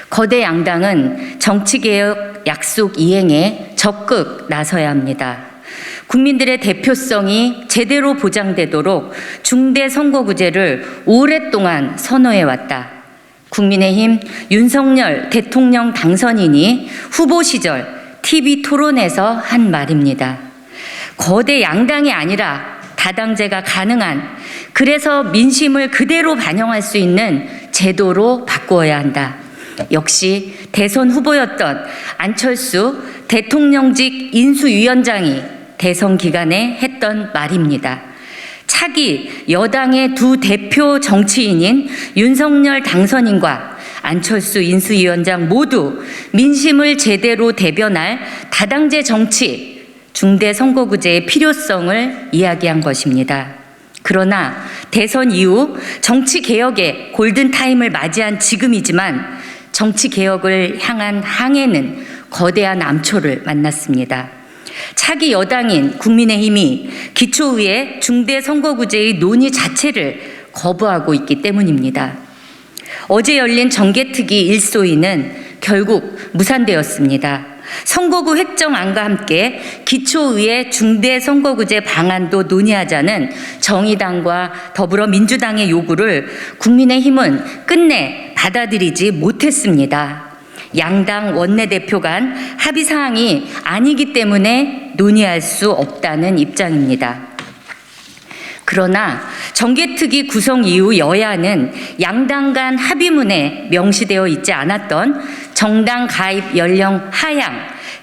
거대 양당은 정치개혁 약속 이행에 적극 나서야 합니다. 국민들의 대표성이 제대로 보장되도록 중대 선거구제를 오랫동안 선호해왔다. 국민의힘 윤석열 대통령 당선인이 후보 시절 TV 토론에서 한 말입니다. 거대 양당이 아니라 다당제가 가능한, 그래서 민심을 그대로 반영할 수 있는 제도로 바꾸어야 한다. 역시 대선 후보였던 안철수 대통령직 인수위원장이 대선 기간에 했던 말입니다. 차기 여당의 두 대표 정치인인 윤석열 당선인과 안철수 인수위원장 모두 민심을 제대로 대변할 다당제 정치, 중대 선거구제의 필요성을 이야기한 것입니다. 그러나 대선 이후 정치개혁의 골든타임을 맞이한 지금이지만 정치개혁을 향한 항해는 거대한 암초를 만났습니다. 차기 여당인 국민의힘이 기초의회 중대 선거구제의 논의 자체를 거부하고 있기 때문입니다. 어제 열린 정개특위 일소위는 결국 무산되었습니다. 선거구 획정안과 함께 기초의회 중대 선거구제 방안도 논의하자는 정의당과 더불어민주당의 요구를 국민의힘은 끝내 받아들이지 못했습니다. 양당 원내대표 간 합의사항이 아니기 때문에 논의할 수 없다는 입장입니다. 그러나 정개특위 구성 이후 여야는 양당 간 합의문에 명시되어 있지 않았던 정당 가입 연령 하향,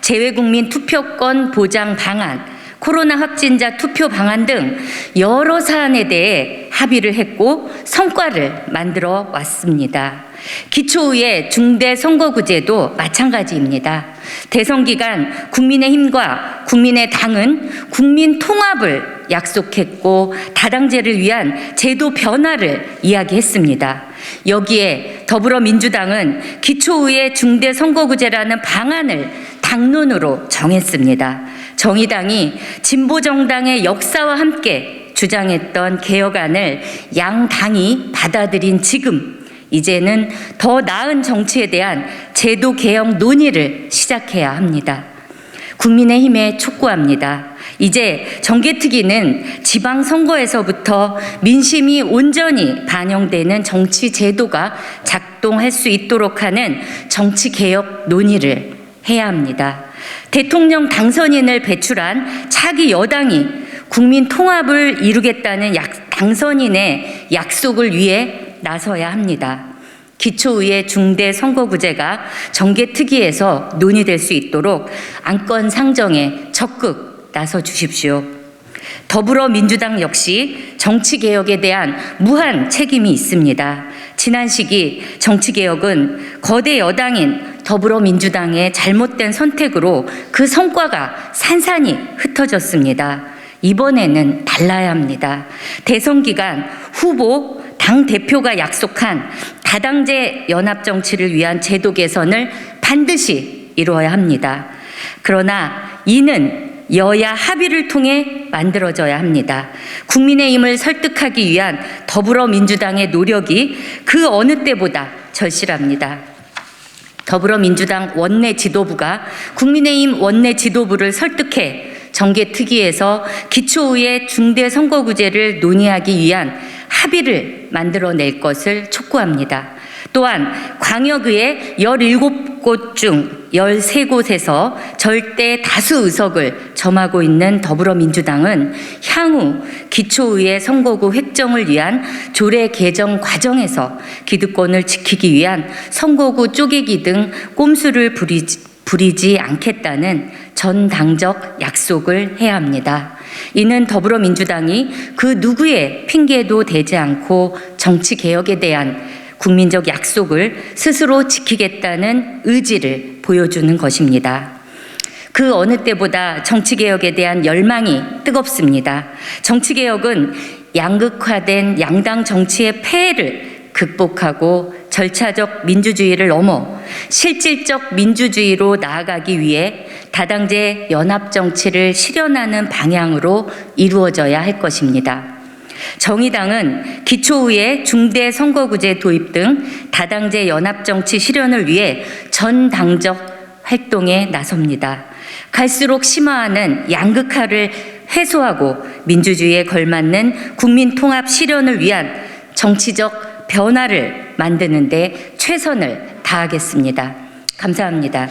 재외국민 투표권 보장 방안, 코로나 확진자 투표 방안 등 여러 사안에 대해 합의를 했고 성과를 만들어 왔습니다. 기초의회 중대 선거구제도 마찬가지입니다. 대선 기간 국민의힘과 국민의당은 국민 통합을 약속했고 다당제를 위한 제도 변화를 이야기했습니다. 여기에 더불어민주당은 기초의회 중대 선거구제라는 방안을 당론으로 정했습니다. 정의당이 진보정당의 역사와 함께 주장했던 개혁안을 양당이 받아들인 지금, 이제는 더 나은 정치에 대한 제도 개혁 논의를 시작해야 합니다. 국민의힘에 촉구합니다. 이제 정개특위는 지방선거에서부터 민심이 온전히 반영되는 정치 제도가 작동할 수 있도록 하는 정치개혁 논의를 해야 합니다. 대통령 당선인을 배출한 차기 여당이 국민 통합을 이루겠다는 당선인의 약속을 위해 나서야 합니다. 기초의회 중대 선거구제가 정개특위에서 논의될 수 있도록 안건 상정에 적극 나서 주십시오. 더불어민주당 역시 정치개혁에 대한 무한 책임이 있습니다. 지난 시기 정치개혁은 거대 여당인 더불어민주당의 잘못된 선택으로 그 성과가 산산이 흩어졌습니다. 이번에는 달라야 합니다. 대선 기간 후보, 당대표가 약속한 다당제 연합정치를 위한 제도 개선을 반드시 이루어야 합니다. 그러나 이는 여야 합의를 통해 만들어져야 합니다. 국민의힘을 설득하기 위한 더불어민주당의 노력이 그 어느 때보다 절실합니다. 더불어민주당 원내 지도부가 국민의힘 원내 지도부를 설득해 정개특위에서 기초의회 중대 선거구제를 논의하기 위한 합의를 만들어낼 것을 촉구합니다. 또한 광역의회 17곳 중 13곳에서 절대 다수 의석을 점하고 있는 더불어민주당은 향후 기초의회 선거구 획정을 위한 조례 개정 과정에서 기득권을 지키기 위한 선거구 쪼개기 등 꼼수를 부리지 않겠다는 전당적 약속을 해야 합니다. 이는 더불어민주당이 그 누구의 핑계도 대지 않고 정치개혁에 대한 국민적 약속을 스스로 지키겠다는 의지를 보여주는 것입니다. 그 어느 때보다 정치개혁에 대한 열망이 뜨겁습니다. 정치개혁은 양극화된 양당 정치의 폐해를 극복하고 절차적 민주주의를 넘어 실질적 민주주의로 나아가기 위해 다당제 연합정치를 실현하는 방향으로 이루어져야 할 것입니다. 정의당은 기초의회 중대선거구제 도입 등 다당제 연합정치 실현을 위해 전당적 활동에 나섭니다. 갈수록 심화하는 양극화를 해소하고 민주주의에 걸맞는 국민통합 실현을 위한 정치적 변화를 만드는 데 최선을 다하겠습니다. 감사합니다.